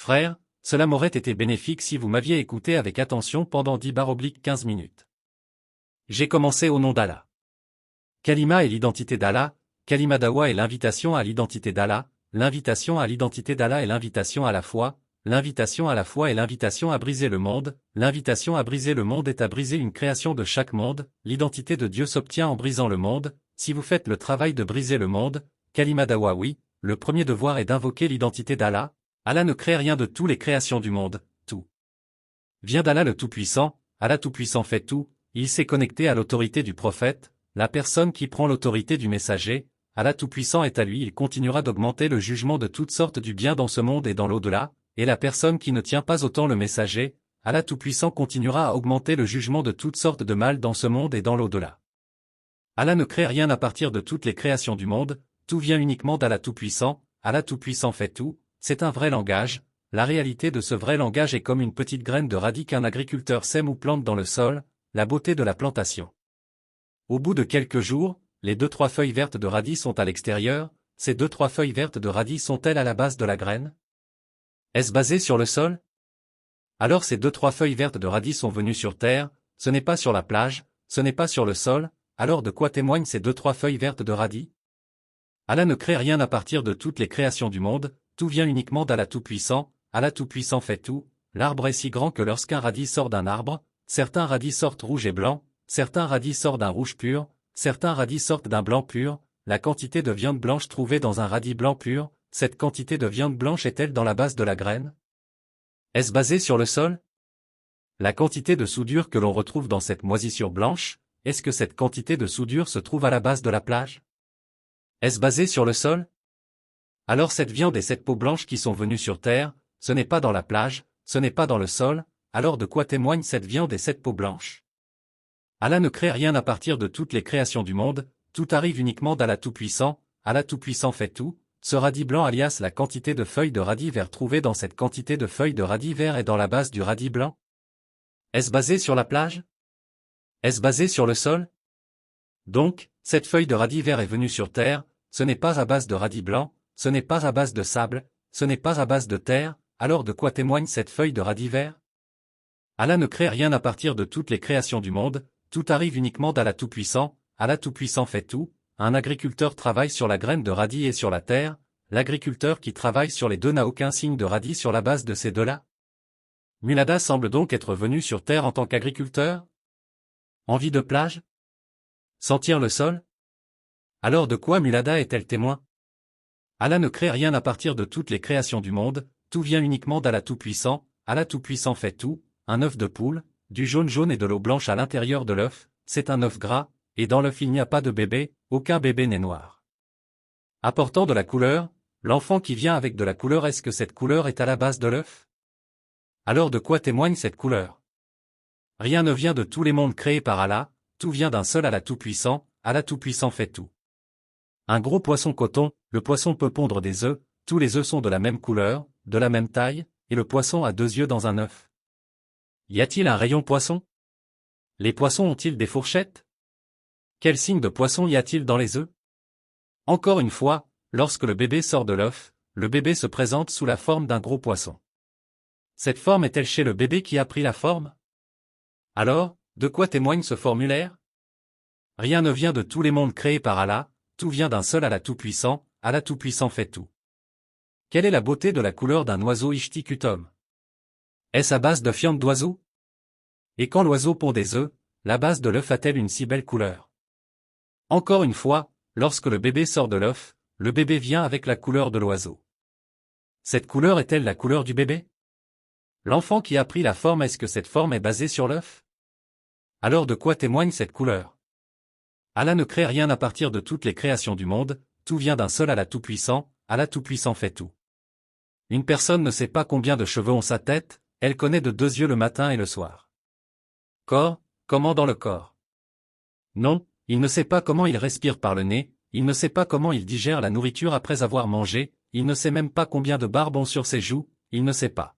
Frère, cela m'aurait été bénéfique si vous m'aviez écouté avec attention pendant 10-15 minutes. J'ai commencé au nom d'Allah. Kalima est l'identité d'Allah, Kalima Dawa est l'invitation à l'identité d'Allah, l'invitation à l'identité d'Allah est l'invitation à la foi, l'invitation à la foi est l'invitation à briser le monde, l'invitation à briser le monde est à briser une création de chaque monde, l'identité de Dieu s'obtient en brisant le monde, si vous faites le travail de briser le monde, Kalima Dawa oui, le premier devoir est d'invoquer l'identité d'Allah, Allah ne crée rien de toutes les créations du monde, tout vient d'Allah le Tout-Puissant, Allah Tout-Puissant fait tout, il s'est connecté à l'autorité du prophète, la personne qui prend l'autorité du messager, Allah Tout-Puissant est à lui, il continuera d'augmenter le jugement de toutes sortes du bien dans ce monde et dans l'au-delà, et la personne qui ne tient pas autant le messager, Allah Tout-Puissant continuera à augmenter le jugement de toutes sortes de mal dans ce monde et dans l'au-delà. Allah ne crée rien à partir de toutes les créations du monde, tout vient uniquement d'Allah Tout-Puissant, Allah Tout-Puissant fait tout, c'est un vrai langage, la réalité de ce vrai langage est comme une petite graine de radis qu'un agriculteur sème ou plante dans le sol, la beauté de la plantation. Au bout de quelques jours, les 2-3 feuilles vertes de radis sont à l'extérieur, ces 2-3 feuilles vertes de radis sont-elles à la base de la graine? Est-ce basé sur le sol? Alors ces 2-3 feuilles vertes de radis sont venues sur terre, ce n'est pas sur la plage, ce n'est pas sur le sol, alors de quoi témoignent ces 2-3 feuilles vertes de radis? Allah ne crée rien à partir de toutes les créations du monde, tout vient uniquement d'Allah Tout-Puissant, Allah Tout-Puissant fait tout, l'arbre est si grand que lorsqu'un radis sort d'un arbre, certains radis sortent rouges et blancs, certains radis sortent d'un rouge pur, certains radis sortent d'un blanc pur, la quantité de viande blanche trouvée dans un radis blanc pur, cette quantité de viande blanche est-elle dans la base de la graine? Est-ce basé sur le sol? La quantité de soudure que l'on retrouve dans cette moisissure blanche, est-ce que cette quantité de soudure se trouve à la base de la plage? Est-ce basé sur le sol? Alors cette viande et cette peau blanche qui sont venues sur terre, ce n'est pas dans la plage, ce n'est pas dans le sol, alors de quoi témoignent cette viande et cette peau blanche? Allah ne crée rien à partir de toutes les créations du monde, tout arrive uniquement d'Allah Tout-Puissant, Allah Tout-Puissant fait tout, ce radis blanc alias la quantité de feuilles de radis vert trouvée dans cette quantité de feuilles de radis vert est dans la base du radis blanc? Est-ce basé sur la plage? Est-ce basé sur le sol? Donc, cette feuille de radis vert est venue sur terre, ce n'est pas à base de radis blanc, ce n'est pas à base de sable, ce n'est pas à base de terre, alors de quoi témoigne cette feuille de radis vert? Allah ne crée rien à partir de toutes les créations du monde, tout arrive uniquement d'Allah Tout-Puissant, Allah Tout-Puissant fait tout, un agriculteur travaille sur la graine de radis et sur la terre, l'agriculteur qui travaille sur les deux n'a aucun signe de radis sur la base de ces deux-là. Mulada semble donc être venu sur terre en tant qu'agriculteur? Envie de plage? Sentir le sol? Alors de quoi Mulada est-elle témoin? Allah ne crée rien à partir de toutes les créations du monde, tout vient uniquement d'Allah Tout-Puissant, Allah Tout-Puissant fait tout, un œuf de poule, du jaune et de l'eau blanche à l'intérieur de l'œuf, c'est un œuf gras, et dans l'œuf il n'y a pas de bébé, aucun bébé n'est noir. Apportant de la couleur, l'enfant qui vient avec de la couleur, est-ce que cette couleur est à la base de l'œuf? Alors de quoi témoigne cette couleur? Rien ne vient de tous les mondes créés par Allah, tout vient d'un seul Allah Tout-Puissant fait tout. Un gros poisson coton, le poisson peut pondre des œufs, tous les œufs sont de la même couleur, de la même taille, et le poisson a 2 yeux dans un œuf. Y a-t-il un rayon poisson? Les poissons ont-ils des fourchettes? Quel signe de poisson y a-t-il dans les œufs? Encore une fois, lorsque le bébé sort de l'œuf, le bébé se présente sous la forme d'un gros poisson. Cette forme est-elle chez le bébé qui a pris la forme? Alors, de quoi témoigne ce formulaire? Rien ne vient de tous les mondes créés par Allah, tout vient d'un seul Allah Tout-Puissant fait tout. Quelle est la beauté de la couleur d'un oiseau Ishticutum? Est-ce à base de fientes d'oiseau? Et quand l'oiseau pond des œufs, la base de l'œuf a-t-elle une si belle couleur? Encore une fois, lorsque le bébé sort de l'œuf, le bébé vient avec la couleur de l'oiseau. Cette couleur est-elle la couleur du bébé? L'enfant qui a pris la forme, est-ce que cette forme est basée sur l'œuf? Alors de quoi témoigne cette couleur? Allah ne crée rien à partir de toutes les créations du monde, tout vient d'un seul Allah Tout-Puissant fait tout. Une personne ne sait pas combien de cheveux ont sa tête, elle connaît de 2 yeux le matin et le soir. Corps, comment dans le corps? Non, il ne sait pas comment il respire par le nez, il ne sait pas comment il digère la nourriture après avoir mangé, il ne sait même pas combien de barbe ont sur ses joues, il ne sait pas.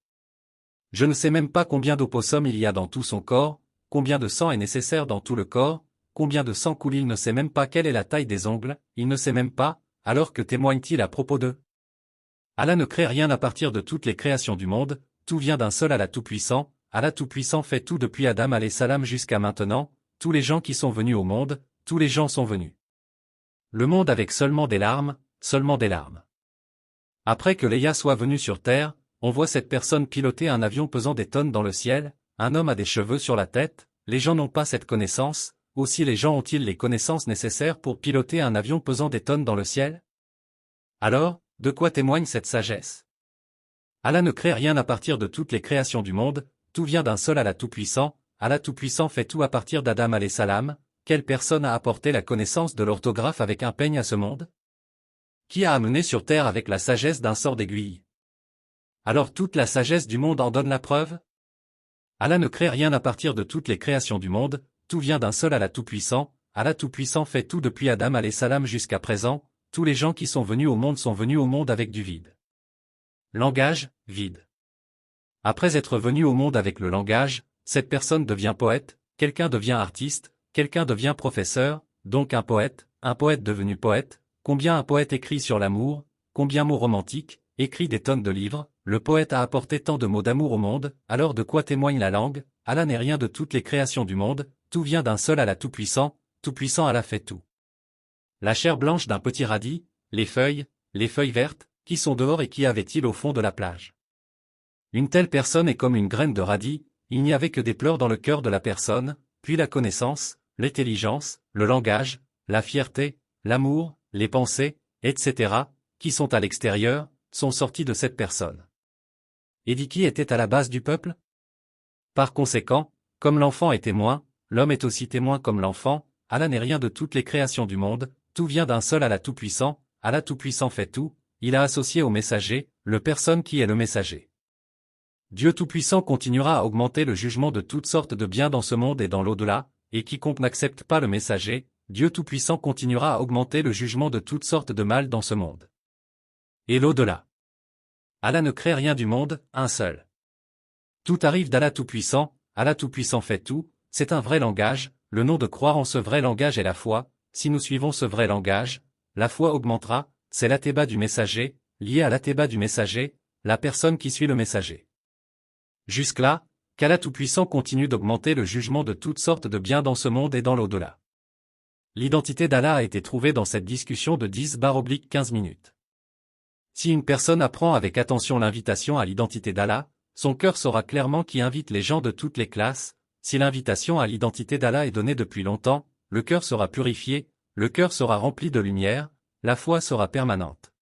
Je ne sais même pas combien d'opossum il y a dans tout son corps, combien de sang est nécessaire dans tout le corps, combien de sang coule, il ne sait même pas quelle est la taille des ongles, il ne sait même pas, alors que témoigne-t-il à propos d'eux? Allah ne crée rien à partir de toutes les créations du monde, tout vient d'un seul Allah Tout-Puissant. Allah Tout-Puissant fait tout depuis Adam alayhi salam jusqu'à maintenant, tous les gens qui sont venus au monde, tous les gens sont venus. Le monde avec seulement des larmes, seulement des larmes. Après que Léa soit venue sur Terre, on voit cette personne piloter un avion pesant des tonnes dans le ciel, un homme a des cheveux sur la tête, les gens n'ont pas cette connaissance, aussi les gens ont-ils les connaissances nécessaires pour piloter un avion pesant des tonnes dans le ciel? Alors, de quoi témoigne cette sagesse? Allah ne crée rien à partir de toutes les créations du monde, tout vient d'un seul Allah Tout-Puissant. Allah Tout-Puissant fait tout à partir d'Adam alayhi salam. Quelle personne a apporté la connaissance de l'orthographe avec un peigne à ce monde? Qui a amené sur terre avec la sagesse d'un sort d'aiguille? Alors toute la sagesse du monde en donne la preuve? Allah ne crée rien à partir de toutes les créations du monde, tout vient d'un seul Allah Tout-Puissant. Allah Tout-Puissant fait tout depuis Adam alayhi salam jusqu'à présent, tous les gens qui sont venus au monde avec du vide. Langage, vide. Après être venu au monde avec le langage, cette personne devient poète, quelqu'un devient artiste, quelqu'un devient professeur, donc un poète devenu poète. Combien un poète écrit sur l'amour, combien mots romantiques, écrit des tonnes de livres, le poète a apporté tant de mots d'amour au monde, alors de quoi témoigne la langue? Allah n'est rien de toutes les créations du monde, tout vient d'un seul Allah Tout-Puissant Allah fait tout. La chair blanche d'un petit radis, les feuilles vertes, qui sont dehors et qui avait-il au fond de la plage? Une telle personne est comme une graine de radis, il n'y avait que des pleurs dans le cœur de la personne, puis la connaissance, l'intelligence, le langage, la fierté, l'amour, les pensées, etc., qui sont à l'extérieur, sont sortis de cette personne. Et dit qui était à la base du peuple? Par conséquent, comme l'enfant est témoin, l'homme est aussi témoin comme l'enfant. Allah n'est rien de toutes les créations du monde, tout vient d'un seul Allah Tout-Puissant. Allah Tout-Puissant fait tout, il a associé au messager, le personne qui est le messager. Dieu Tout-Puissant continuera à augmenter le jugement de toutes sortes de biens dans ce monde et dans l'au-delà, et quiconque n'accepte pas le messager, Dieu Tout-Puissant continuera à augmenter le jugement de toutes sortes de mal dans ce monde. Et l'au-delà. Allah ne crée rien du monde, un seul. Tout arrive d'Allah Tout-Puissant, Allah Tout-Puissant fait tout, c'est un vrai langage, le nom de croire en ce vrai langage est la foi, si nous suivons ce vrai langage, la foi augmentera, c'est l'attéba du messager, lié à l'attéba du messager, la personne qui suit le messager. Jusque-là, qu'Allah Tout-Puissant continue d'augmenter le jugement de toutes sortes de biens dans ce monde et dans l'au-delà. L'identité d'Allah a été trouvée dans cette discussion de 10/15 minutes. Si une personne apprend avec attention l'invitation à l'identité d'Allah, son cœur saura clairement qui invite les gens de toutes les classes. Si l'invitation à l'identité d'Allah est donnée depuis longtemps, le cœur sera purifié, le cœur sera rempli de lumière, la foi sera permanente.